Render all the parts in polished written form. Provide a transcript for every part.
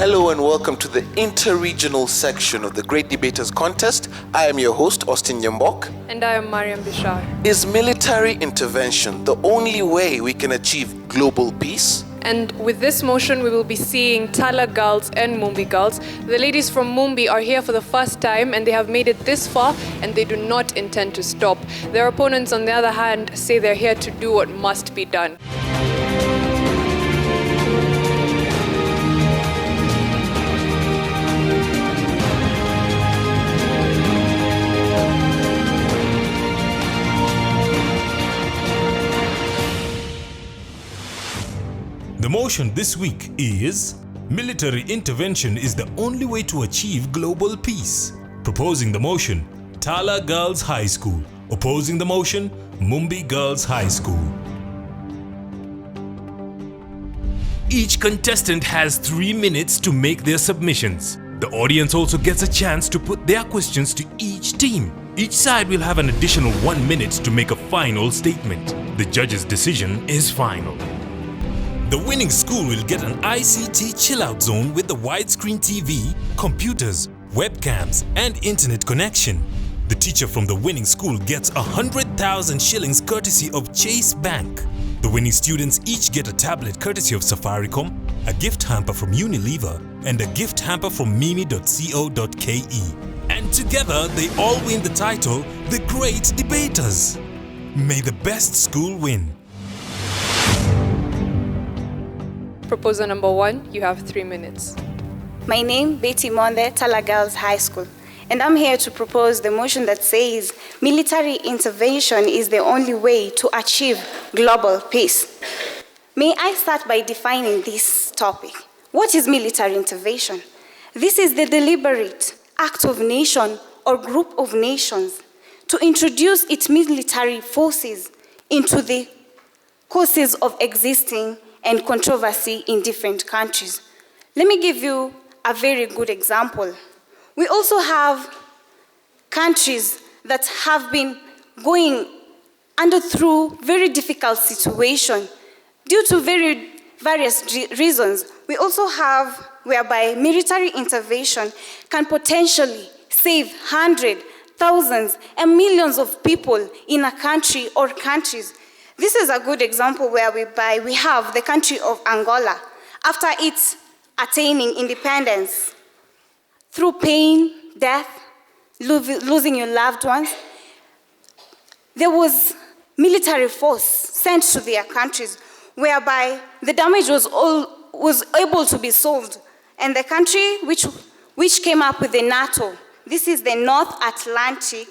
Hello and welcome to the inter-regional section of the Great Debaters Contest. I am your host, Austin Nyambok. And I am Mariam Bishar. Is military intervention the only way we can achieve global peace? And with this motion, we will be seeing Tala girls and Mumbi girls. The ladies from Mumbi are here for the first time and they have made it this far and they do not intend to stop. Their opponents, on the other hand, say they're here to do what must be done. The motion this week is military intervention is the only way to achieve global peace. Proposing the motion, Tala Girls High School. Opposing the motion, Mumbi Girls High School. Each contestant has 3 minutes to make their submissions. The audience also gets a chance to put their questions to each team. Each side will have an additional 1 minute to make a final statement. The judge's decision is final. The winning school will get an ICT chill-out zone with the widescreen TV, computers, webcams, and internet connection. The teacher from the winning school gets 100,000 shillings courtesy of Chase Bank. The winning students each get a tablet courtesy of Safaricom, a gift hamper from Unilever, and a gift hamper from mimi.co.ke. And together they all win the title, The Great Debaters. May the best school win. Proposer number 1, you have 3 minutes. My name, Betty Monde, Tala Girls High School, and I'm here to propose the motion that says military intervention is the only way to achieve global peace. May I start by defining this topic? What is military intervention? This is the deliberate act of nation or group of nations to introduce its military forces into the courses of existing and controversy in different countries. Let me give you a very good example. We also have countries that have been going through very difficult situation due to various reasons. We also have whereby military intervention can potentially save hundreds, thousands, and millions of people in a country or countries. This is a good example whereby we have the country of Angola. After its attaining independence, through pain, death, losing your loved ones, there was military force sent to their countries whereby the damage was able to be solved. And the country which came up with the NATO, this is the North Atlantic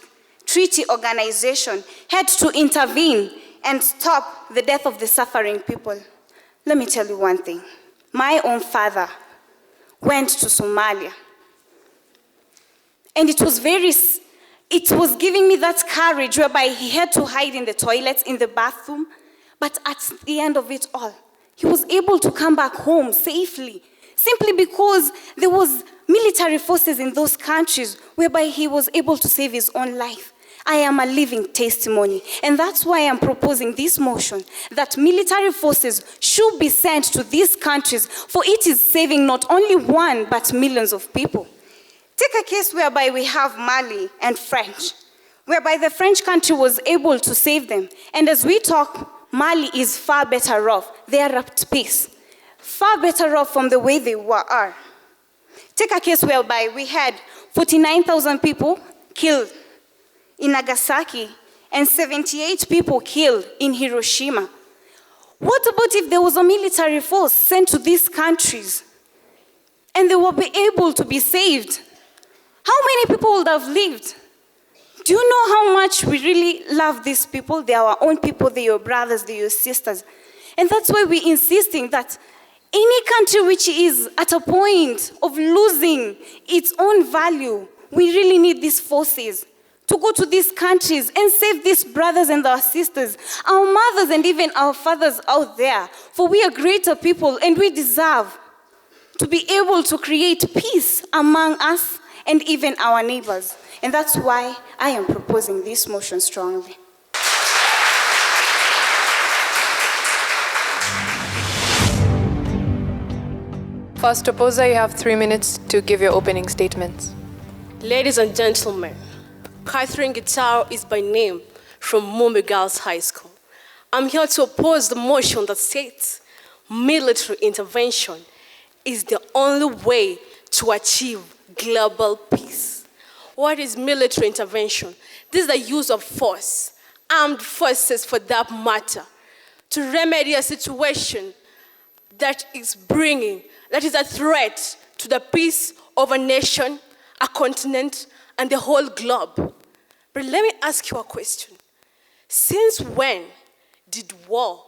Treaty Organization, had to intervene and stop the death of the suffering people. Let me tell you one thing. My own father went to Somalia. And it was giving me that courage whereby he had to hide in the toilets, in the bathroom. But at the end of it all, he was able to come back home safely, simply because there was military forces in those countries whereby he was able to save his own life. I am a living testimony, and that's why I'm proposing this motion, that military forces should be sent to these countries, for it is saving not only one, but millions of people. Take a case whereby we have Mali and French, whereby the French country was able to save them. And as we talk, Mali is far better off. They are at peace, far better off from the way they are. Take a case whereby we had 49,000 people killed in Nagasaki and 78 people killed in Hiroshima. What about if there was a military force sent to these countries and they will be able to be saved? How many people would have lived? Do you know how much we really love these people? They are our own people, they're your brothers, they're your sisters. And that's why we're insisting that any country which is at a point of losing its own value, we really need these forces to go to these countries and save these brothers and our sisters, our mothers and even our fathers out there. For we are greater people and we deserve to be able to create peace among us and even our neighbors. And that's why I am proposing this motion strongly. First opposer, you have 3 minutes to give your opening statements. Ladies and gentlemen, Catherine Guitar is by name from Mumbi Girls High School. I'm here to oppose the motion that states military intervention is the only way to achieve global peace. What is military intervention? This is the use of force, armed forces for that matter, to remedy a situation that is a threat to the peace of a nation, a continent, and the whole globe. But let me ask you a question. Since when did war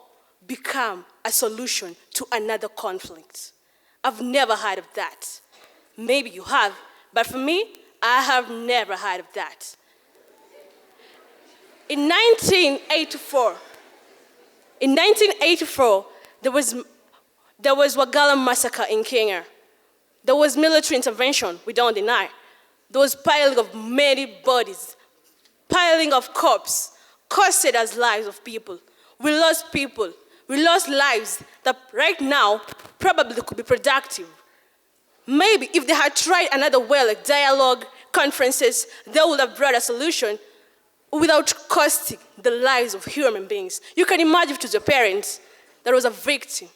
become a solution to another conflict? I've never heard of that. Maybe you have, but for me, I have never heard of that. In 1984, there was Wagala massacre in Kenya. There was military intervention, we don't deny. There was piling of many bodies, piling of corpses, costed as lives of people. We lost lives that right now probably could be productive. Maybe if they had tried another way, like dialogue, conferences, they would have brought a solution without costing the lives of human beings. You can imagine to the parents there was a victim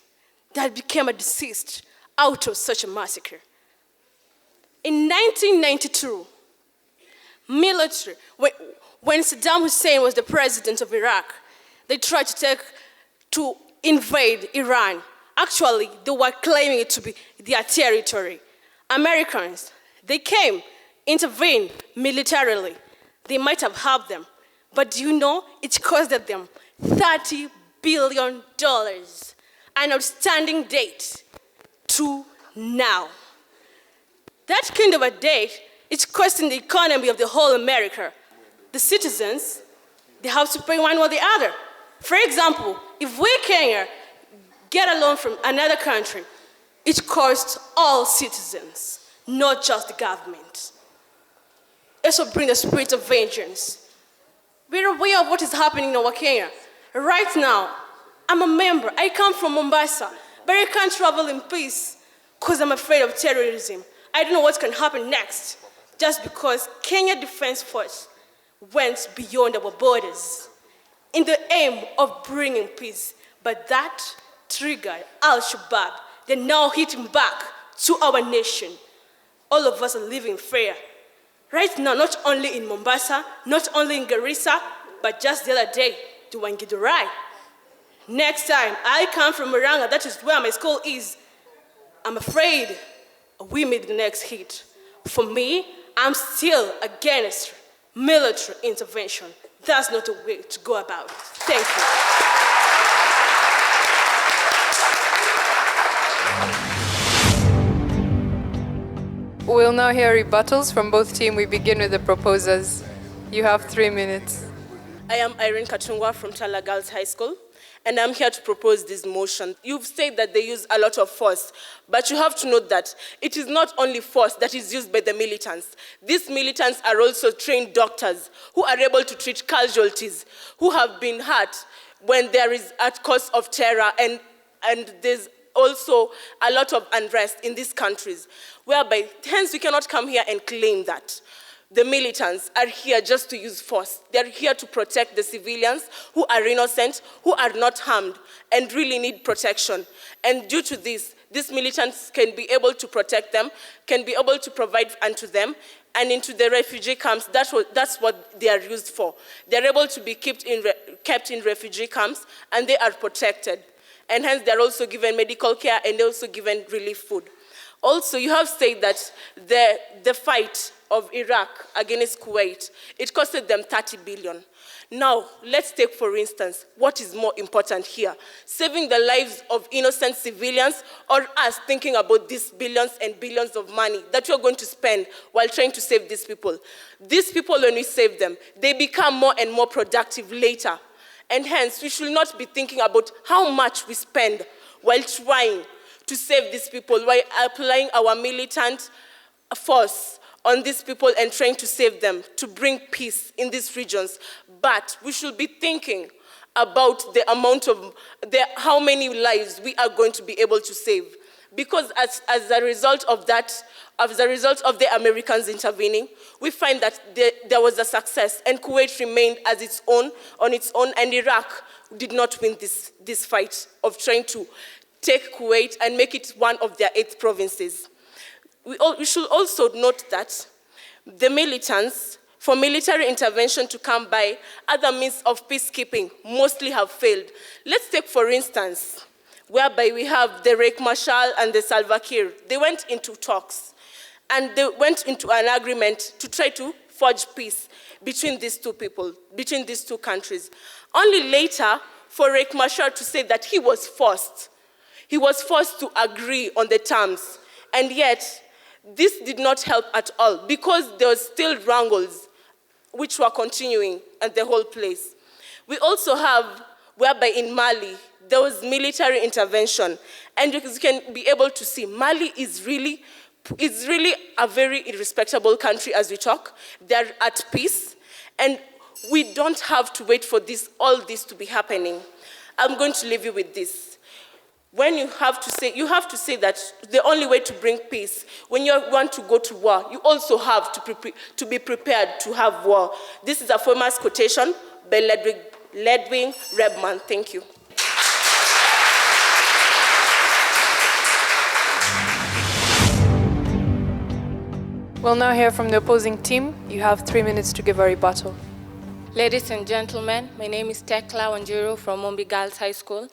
that became a deceased out of such a massacre. In 1992, military, when Saddam Hussein was the president of Iraq, they tried to invade Iran. Actually, they were claiming it to be their territory. Americans, they came, intervened militarily. They might have helped them, but do you know it cost them $30 billion, an outstanding date to now. That kind of a date, it's costing the economy of the whole America. The citizens, they have to pay one or the other. For example, if we Kenya get a loan from another country, it costs all citizens, not just the government. It also brings the spirit of vengeance. We're aware of what is happening in our Kenya. Right now, I'm a member. I come from Mombasa, but I can't travel in peace because I'm afraid of terrorism. I don't know what can happen next, just because Kenya Defense Force went beyond our borders in the aim of bringing peace. But that triggered Al-Shabaab. They're now hitting back to our nation. All of us are living in fear. Right now, not only in Mombasa, not only in Garissa, but just the other day, to Wangidurai. Next time, I come from Murang'a, that is where my school is. I'm afraid we made the next hit. For me, I'm still against military intervention. That's not a way to go about it. Thank you. We'll now hear rebuttals from both teams. We begin with the proposers. You have 3 minutes. I am Irene Katungwa from Tala Girls High School, and I'm here to propose this motion. You've said that they use a lot of force, but you have to note that it is not only force that is used by the militants. These militants are also trained doctors who are able to treat casualties who have been hurt when there is a cause of terror, and there's also a lot of unrest in these countries, whereby hence we cannot come here and claim that the militants are here just to use force. They're here to protect the civilians who are innocent, who are not harmed, and really need protection. And due to this, these militants can be able to protect them, can be able to provide unto them, and into the refugee camps. That's what they are used for. They're able to be kept in refugee camps, and they are protected. And hence, they're also given medical care, and they're also given relief food. Also, you have said that the fight of Iraq against Kuwait, it costed them 30 billion. Now, let's take, for instance, what is more important here, saving the lives of innocent civilians, or us thinking about these billions and billions of money that we're going to spend while trying to save these people. These people, when we save them, they become more and more productive later. And hence, we should not be thinking about how much we spend while trying to save these people, while applying our militant force on these people and trying to save them, to bring peace in these regions. But we should be thinking about the amount of, how many lives we are going to be able to save. because as a result of that, as a result of the Americans intervening, we find that there was a success, and Kuwait remained as its own, on its own, and Iraq did not win this fight of trying to take Kuwait and make it one of their 8 provinces. We should also note that the militants, for military intervention to come by, other means of peacekeeping mostly have failed. Let's take, for instance, whereby we have the Riek Machar and the Salva Kiir. They went into talks, and they went into an agreement to try to forge peace between these two people, between these two countries. Only later for Riek Machar to say that he was forced. He was forced to agree on the terms, and yet this did not help at all because there was still wrangles which were continuing at the whole place. We also have, whereby in Mali, there was military intervention, and you can be able to see Mali is really a very irrespectable country as we talk. They're at peace, and we don't have to wait for all this to be happening. I'm going to leave you with this. When you have to say that the only way to bring peace, when you want to go to war, you also have to be prepared to have war. This is a famous quotation by Ludwig Rebman. Thank you. We'll now hear from the opposing team. You have 3 minutes to give a rebuttal. Ladies and gentlemen, my name is Tala from Mumbi Girls High School.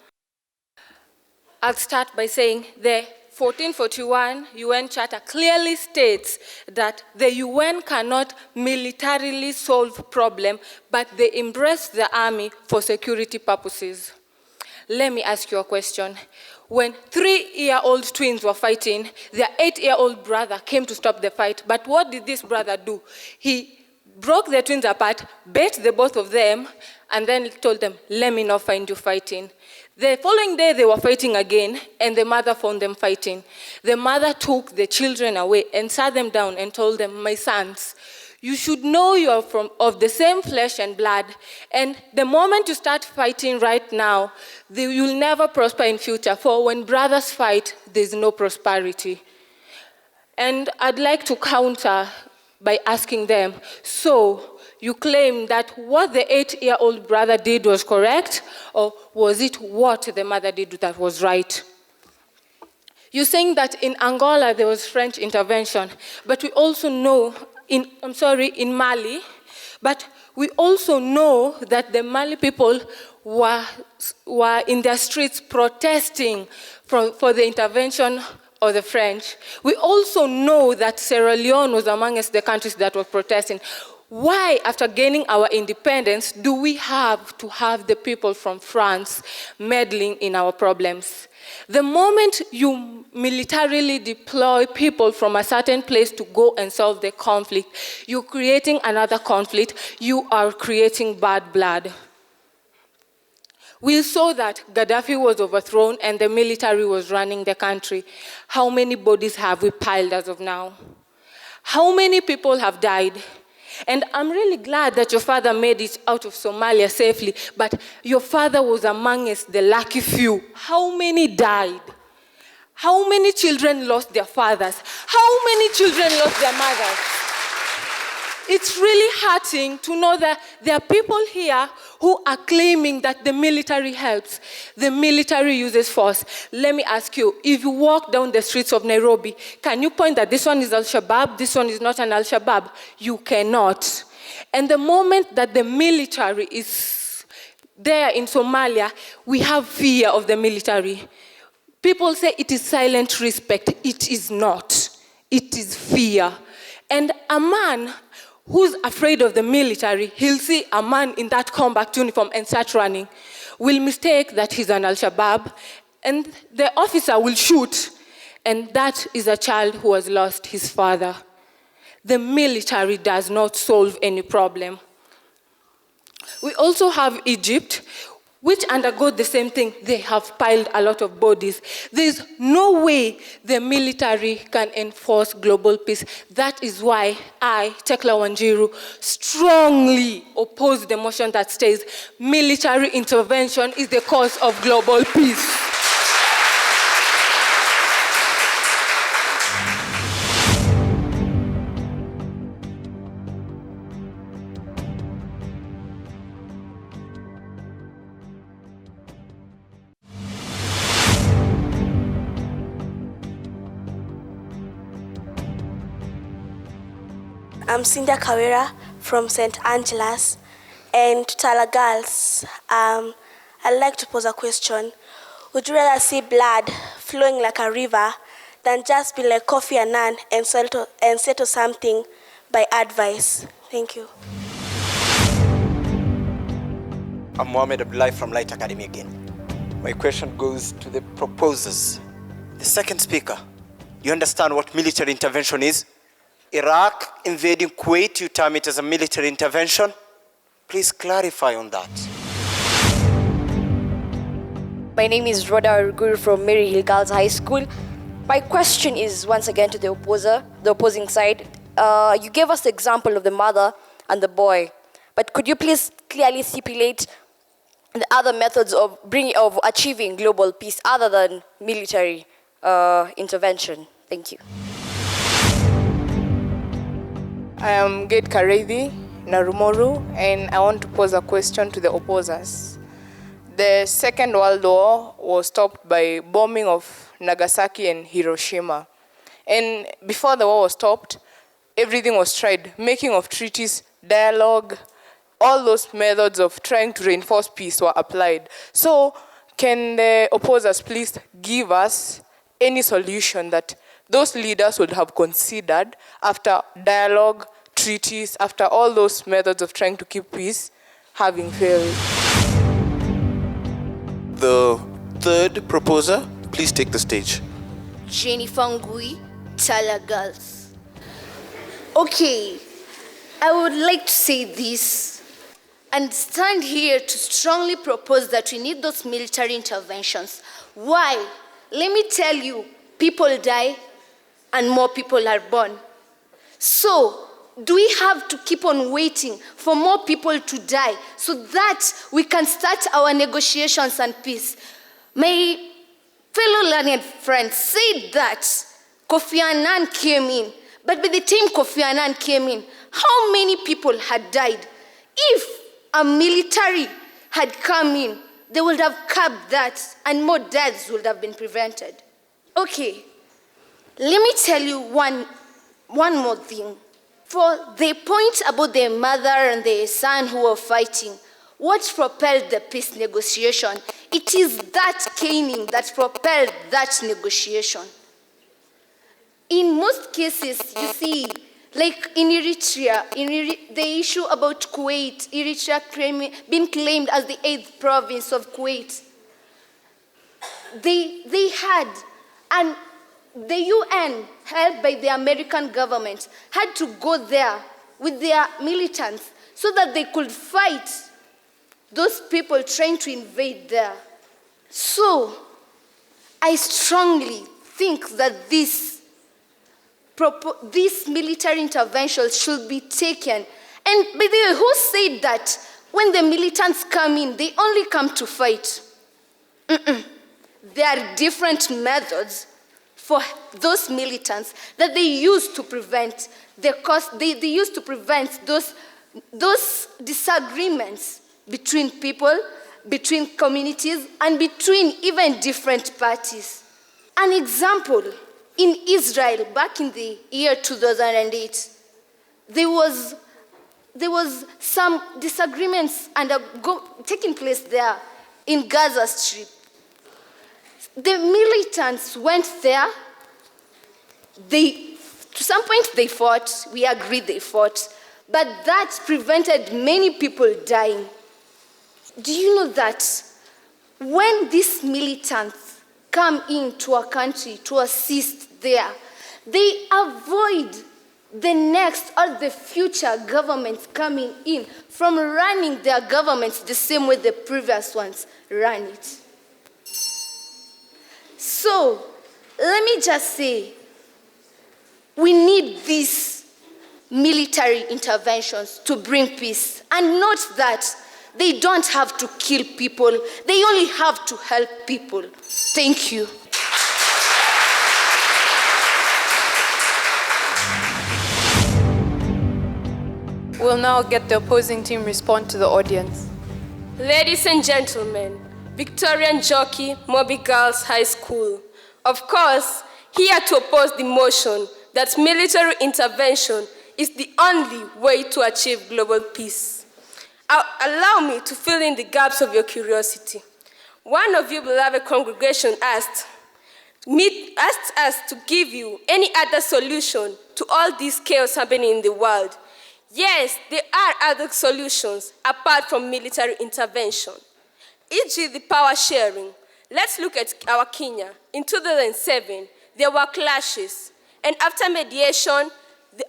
I'll start by saying the 1441 UN Charter clearly states that the UN cannot militarily solve problems, but they embrace the army for security purposes. Let me ask you a question. When 3-year-old twins were fighting, their 8-year-old brother came to stop the fight. But what did this brother do? He broke the twins apart, beat the both of them, and then told them, "Let me not find you fighting." The following day, they were fighting again, and the mother found them fighting. The mother took the children away and sat them down and told them, "My sons, you should know you are of the same flesh and blood, and the moment you start fighting right now, you'll never prosper in future, for when brothers fight, there's no prosperity." And I'd like to counter by asking them, so you claim that what the 8-year-old brother did was correct, or was it what the mother did that was right? You're saying that in Angola there was French intervention, but we also know, in Mali, but we also know that the Mali people were in their streets protesting for the intervention of the French. We also know that Sierra Leone was amongst the countries that were protesting. Why, after gaining our independence, do we have to have the people from France meddling in our problems? The moment you militarily deploy people from a certain place to go and solve the conflict, you're creating another conflict, you are creating bad blood. We saw that Gaddafi was overthrown and the military was running the country. How many bodies have we piled as of now? How many people have died? And I'm really glad that your father made it out of Somalia safely, but your father was amongst the lucky few. How many died? How many children lost their fathers? How many children lost their mothers? It's really hurting to know that there are people here who are claiming that the military helps. The military uses force. Let me ask you, if you walk down the streets of Nairobi, can you point that this one is Al-Shabaab, this one is not an Al-Shabaab? You cannot. And the moment that the military is there in Somalia, we have fear of the military. People say it is silent respect. It is not. It is fear. And a man who's afraid of the military, he'll see a man in that combat uniform and start running, will mistake that he's an Al-Shabaab, and the officer will shoot, and that is a child who has lost his father. The military does not solve any problem. We also have Egypt, which undergo the same thing. They have piled a lot of bodies. There's no way the military can enforce global peace. That is why I, Tekla Wanjiru, strongly oppose the motion that says military intervention is the cause of global peace. I'm Cynthia Kawira from St. Angela's, and to Tala girls, I'd like to pose a question. Would you rather see blood flowing like a river than just be like Kofi Annan and settle something by advice? Thank you. I'm Mohamed Abdullahi from Light Academy again. My question goes to the proposers. The second speaker, you understand what military intervention is? Iraq invading Kuwait, you term it as a military intervention? Please clarify on that. My name is Rhoda Aruguru from Mary Hill Girls High School. My question is once again to the opposing side. You gave us the example of the mother and the boy, but could you please clearly stipulate the other methods of achieving global peace other than military intervention? Thank you. I am Gate Kareithi Narumoru, and I want to pose a question to the opposers. The Second World War was stopped by bombing of Nagasaki and Hiroshima. And before the war was stopped, everything was tried. Making of treaties, dialogue, all those methods of trying to reinforce peace were applied. So can the opposers please give us any solution that those leaders would have considered after dialogue, treaties, after all those methods of trying to keep peace having failed? The third proposer, please take the stage. Jennifer Ngui, Tala Girls. Okay, I would like to say this and stand here to strongly propose that we need those military interventions. Why? Let me tell you, people die and more people are born. So, do we have to keep on waiting for more people to die so that we can start our negotiations and peace? My fellow learned friends said that Kofi Annan came in, but by the time Kofi Annan came in, how many people had died? If a military had come in, they would have curbed that and more deaths would have been prevented. Okay, let me tell you one more thing. For the point about the mother and the son who were fighting, what propelled the peace negotiation? It is that caning that propelled that negotiation. In most cases, you see, like in Eritrea, the issue about Kuwait, Eritrea being claimed as the 8th province of Kuwait, they had, and the UN, helped by the American government, had to go there with their militants so that they could fight those people trying to invade there. So, I strongly think that this military intervention should be taken. And by the way, who said that when the militants come in, they only come to fight? There are different methods for those militants that they use to prevent they use to prevent those disagreements between people, between communities, and between even different parties. An example, in Israel, back in the year 2008, there was some disagreements taking place there in Gaza Strip. The militants went there. To some point they fought. We agreed they fought. But that prevented many people dying. Do you know that when these militants come into a country to assist there, they avoid the next or the future governments coming in from running their governments the same way the previous ones ran it? So, let me just say, we need these military interventions to bring peace. And note that they don't have to kill people. They only have to help people. Thank you. We'll now get the opposing team respond to the audience. Ladies and gentlemen, Victorian Jockey, Mumbi Girls High School. Of course, here to oppose the motion that military intervention is the only way to achieve global peace. Allow me to fill in the gaps of your curiosity. One of you beloved congregation asked us to give you any other solution to all this chaos happening in the world. Yes, there are other solutions apart from military intervention, e.g. the power sharing. Let's look at our Kenya. In 2007, there were clashes, and after mediation,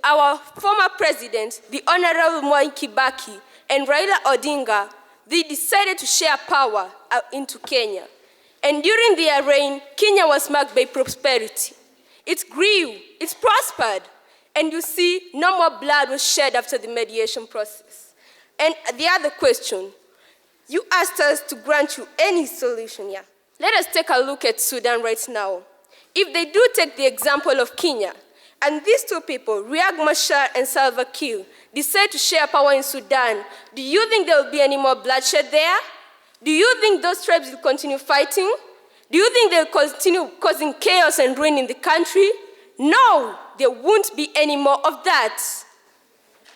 our former president, the Honorable Mwai Kibaki, and Raila Odinga, they decided to share power into Kenya. And during their reign, Kenya was marked by prosperity. It grew, it prospered, and you see, no more blood was shed after the mediation process. And the other question, you asked us to grant you any solution, yeah. Let us take a look at Sudan right now. If they do take the example of Kenya, and these two people, Riek Machar and Salva Kiir, decide to share power in Sudan, do you think there will be any more bloodshed there? Do you think those tribes will continue fighting? Do you think they'll continue causing chaos and ruin in the country? No, there won't be any more of that.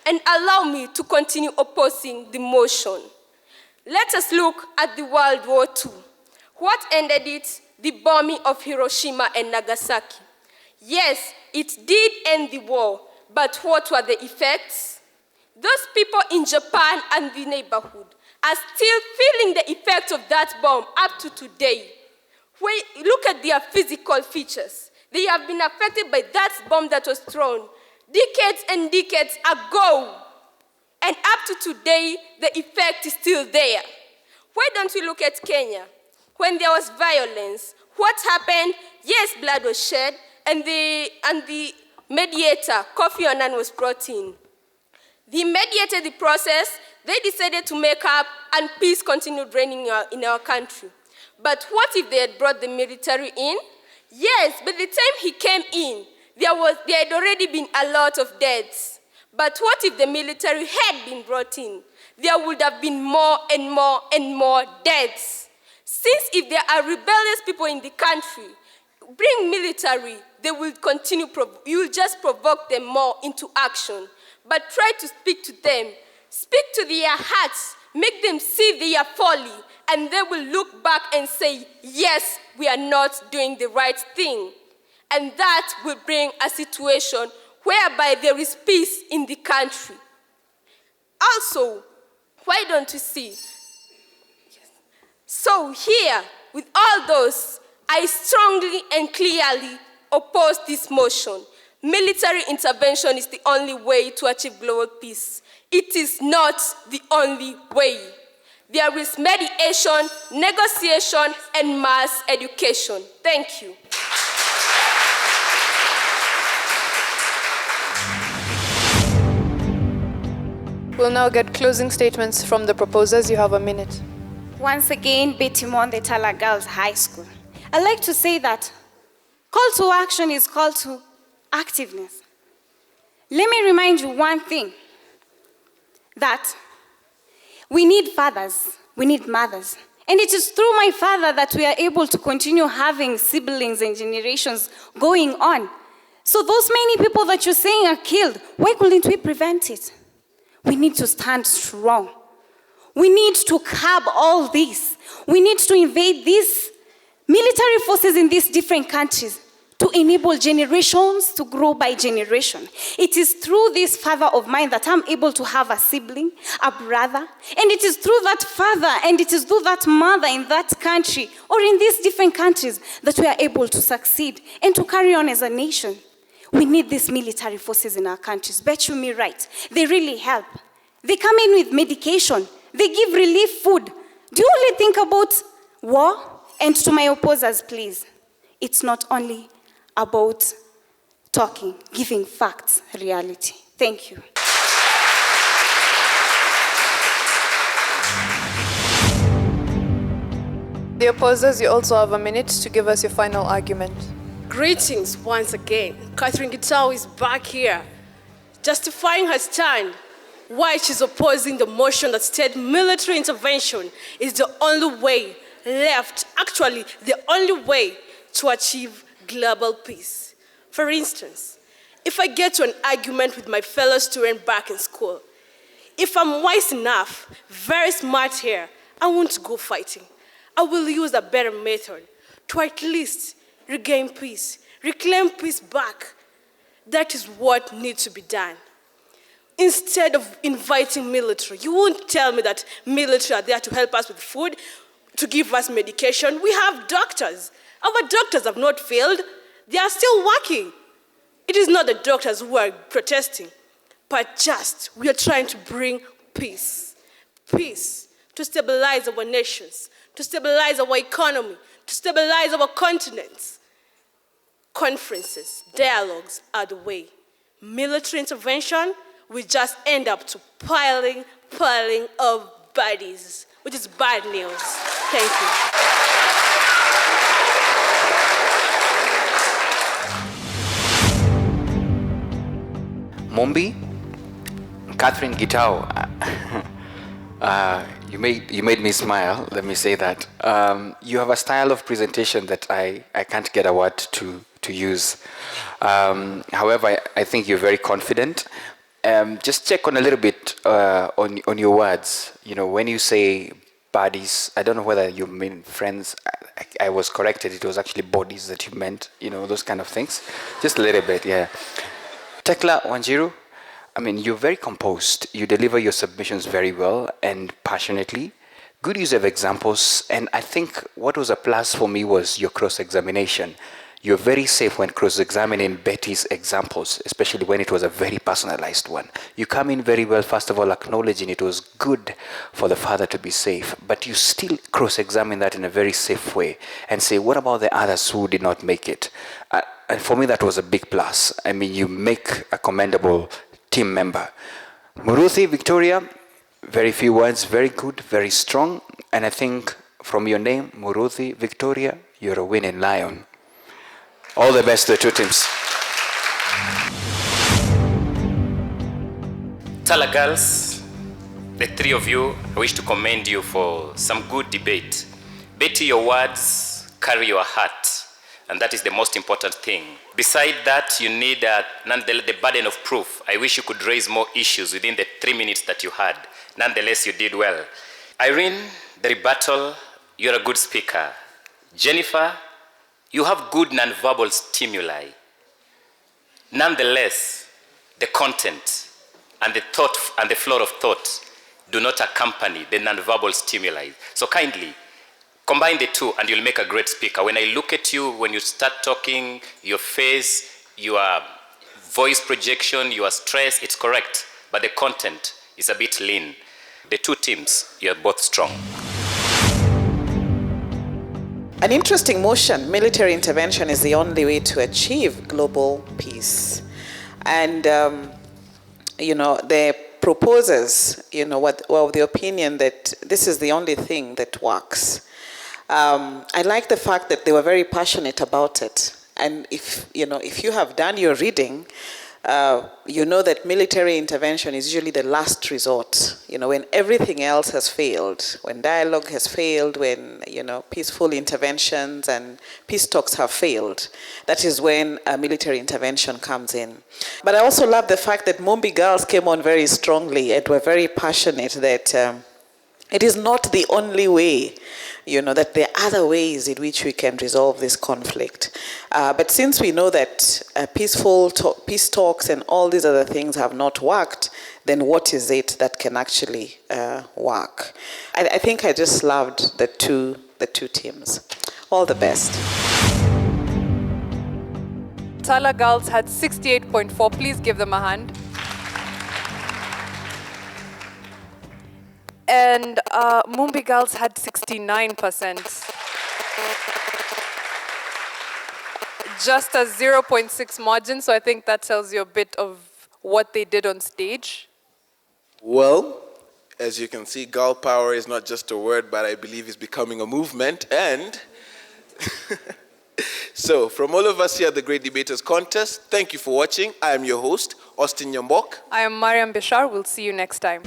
And allow me to continue opposing the motion. Let us look at the World War II. What ended it? The bombing of Hiroshima and Nagasaki. Yes, it did end the war, but what were the effects? Those people in Japan and the neighborhood are still feeling the effects of that bomb up to today. When you look at their physical features, they have been affected by that bomb that was thrown decades and decades ago. And up to today, the effect is still there. Why don't we look at Kenya? When there was violence, what happened? Yes, blood was shed, and the mediator, Kofi Annan, was brought in. They mediated the process, they decided to make up, and peace continued reigning in our country. But what if they had brought the military in? Yes, by the time he came in, there had already been a lot of deaths. But what if the military had been brought in? There would have been more and more and more deaths. Since if there are rebellious people in the country, bring military, they will continue, you will just provoke them more into action. But try to speak to them. Speak to their hearts. Make them see their folly. And they will look back and say, yes, we are not doing the right thing. And that will bring a situation whereby there is peace in the country. Also, why don't you see? So here, with all those, I strongly and clearly oppose this motion. Military intervention is the only way to achieve global peace. It is not the only way. There is mediation, negotiation, and mass education. Thank you. We'll now get closing statements from the proposers. You have a minute. Once again, Betty Mon, the Tala Girls High School. I'd like to say that call to action is call to activeness. Let me remind you one thing, that we need fathers, we need mothers. And it is through my father that we are able to continue having siblings and generations going on. So those many people that you're saying are killed, why couldn't we prevent it? We need to stand strong. We need to curb all this. We need to invade these military forces in these different countries to enable generations to grow by generation. It is through this father of mine that I'm able to have a sibling, a brother, and it is through that father and it is through that mother in that country or in these different countries that we are able to succeed and to carry on as a nation. We need these military forces in our countries. Bet you me right. They really help. They come in with medication. They give relief food. Do you only think about war? And to my opposers, please, it's not only about talking, giving facts, reality. Thank you. The opposers, you also have a minute to give us your final argument. Greetings once again. Catherine Gitau is back here, justifying her stand why she's opposing the motion that state military intervention is the only way left, actually the only way to achieve global peace. For instance, if I get to an argument with my fellow student back in school, if I'm wise enough, very smart here, I won't go fighting. I will use a better method to at least regain peace, reclaim peace back. That is what needs to be done. Instead of inviting military, you won't tell me that military are there to help us with food, to give us medication. We have doctors. Our doctors have not failed. They are still working. It is not the doctors who are protesting, but just we are trying to bring peace. Peace to stabilize our nations, to stabilize our economy, to stabilize our continents. Conferences, dialogues are the way. Military intervention will just end up to piling of bodies, which is bad news. Thank you. Mumbi, Catherine Gitao, you made me smile, let me say that. You have a style of presentation that I can't get a word to use. However, I think you're very confident. Just check on a little bit on your words. You know, when you say bodies, I don't know whether you mean friends. I was corrected, it was actually bodies that you meant, you know, those kind of things. Just a little bit, yeah. Tekla Wanjiru, I mean, you're very composed. You deliver your submissions very well and passionately. Good use of examples. And I think what was a plus for me was your cross-examination. You're very safe when cross-examining Betty's examples, especially when it was a very personalized one. You come in very well, first of all, acknowledging it was good for the father to be safe, but you still cross-examine that in a very safe way and say, what about the others who did not make it? And for me, that was a big plus. I mean, you make a commendable team member. Muruthi, Victoria, very few words, very good, very strong. And I think from your name, Muruthi, Victoria, you're a winning lion. All the best to the two teams. Tala girls, the three of you, I wish to commend you for some good debate. Betty, your words carry your heart. And that is the most important thing. Beside that, you need nonetheless the burden of proof. I wish you could raise more issues within the 3 minutes that you had. Nonetheless, you did well. Irene, the rebuttal, you're a good speaker. Jennifer, you have good nonverbal stimuli. Nonetheless, the content and the thought and the flow of thought do not accompany the nonverbal stimuli. So kindly, combine the two and you'll make a great speaker. When I look at you, when you start talking, your face, your voice projection, your stress, it's correct. But the content is a bit lean. The two teams, you're both strong. An interesting motion, military intervention is the only way to achieve global peace. And, the proposers, were of the opinion that this is the only thing that works. I like the fact that they were very passionate about it. And if you have done your reading, you know that military intervention is usually the last resort. When everything else has failed, when dialogue has failed, when, peaceful interventions and peace talks have failed, that is when a military intervention comes in. But I also love the fact that Mumbi girls came on very strongly and were very passionate that it is not the only way, that there are other ways in which we can resolve this conflict. But since we know that peace talks and all these other things have not worked, then what is it that can actually work? I think I just loved the two teams. All the best. Tala girls had 68.4. Please give them a hand. And Mumbi girls had 69%. Just a 0.6 margin, so I think that tells you a bit of what they did on stage. Well, as you can see, girl power is not just a word, but I believe it's becoming a movement. And so, from all of us here at the Great Debaters Contest, thank you for watching. I am your host, Austin Nyambok. I am Mariam Bishar. We'll see you next time.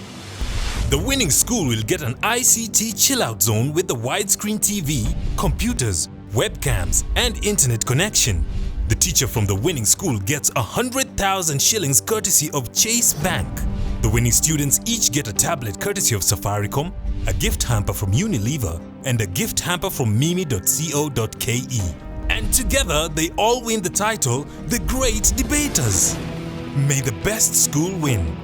The winning school will get an ICT chill-out zone with the widescreen TV, computers, webcams, and internet connection. The teacher from the winning school gets 100,000 shillings courtesy of Chase Bank. The winning students each get a tablet courtesy of Safaricom, a gift hamper from Unilever, and a gift hamper from mimi.co.ke. And together, they all win the title, The Great Debaters. May the best school win.